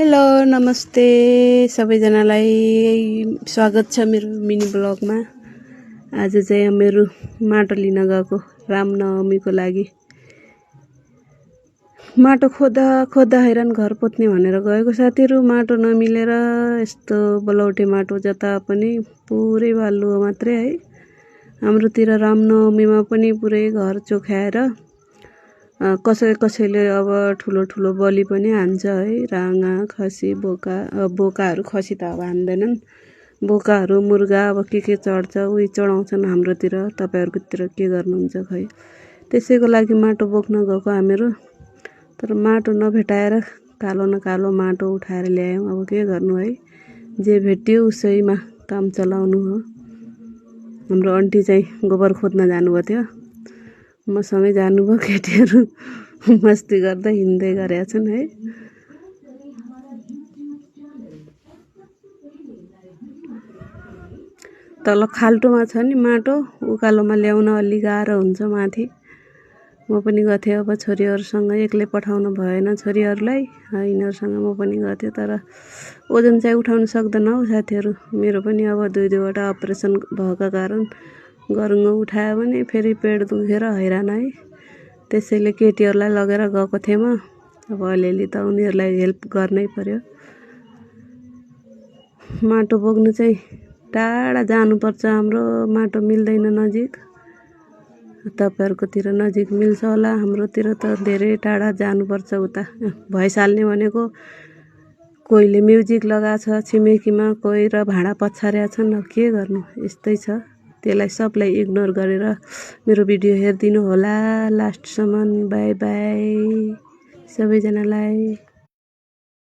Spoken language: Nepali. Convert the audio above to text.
हेलो नमस्ते सबैजनालाई स्वागत छ मेरो मिनी ब्लगमा। आज चाहिँ मेरो माटो लिन गएको रामनवमीको लागि। माटो खोज्दा हैरान घर पोत्ने भनेर गएको साथीहरू, माटो नमिलेर यस्तो बलौटे माटो जता पनि पुरै बालुवा मात्रै है। हाम्रोतिर रामनवमीमा पनि पुरै घर चोख्याएर कसैले अब ठुलो बलि पनि हान्छ है। राँगा खसी बोकाहरू, खसी त अब हान्दैनन्, बोकाहरू मुर्गा अब के चढ्छ उही चढाउँछन् हाम्रोतिर। तपाईहरुकोतिर के गर्नुहुन्छ खै। त्यसैको लागि माटो बोक्न गएको हामीहरू। तर माटो नभेटाएर कालो न कालो माटो उठाएर ल्यायौँ। अब के गर्नु है, जे भेट्यो उसैमा काम चलाउनु हो। हाम्रो आन्टी चाहिँ गोबर खोज्न जानुभएको थियो, मसँगै जानुभयो। केटीहरू मस्ती गर्दै हिँड्दै गरेका छन् है। तल खाल्टोमा छ नि माटो, उकालोमा ल्याउन अलि गाह्रो हुन्छ माथि। म पनि गथेँ अब छोरीहरूसँग, एक्लै पठाउनु भएन छोरीहरूलाई, यिनीहरूसँग म पनि गथेँ। तर ओजन चाहिँ उठाउन सक्दैन हौ साथीहरू। मेरो पनि अब दुईवटा अपरेसन भएका कारण गरुङ्गो उठायो भने फेरि पेट दुखेर हैरान है। त्यसैले केटीहरूलाई लगेर गएको थिएँ म। अब अलिअलि त उनीहरूलाई हेल्प गर्नै पर्यो। माटो बोक्नु चाहिँ टाढा जानुपर्छ, हाम्रो माटो मिल्दैन नजिक। तपाईहरुकोतिर नजिक मिल्छ होला, हाम्रोतिर त धेरै टाढा जानुपर्छ। उता भइसाल्ने भनेको कोहीले म्युजिक लगाएको छ छिमेकीमा, कोही र भाँडा पछार्या छन्। अब के गर्नु, यस्तै छ। त्यसलाई सबलाई इग्नोर गरेर मेरो भिडियो हेरिदिनु होला लास्टसम्म। बाई बाई सबैजनालाई।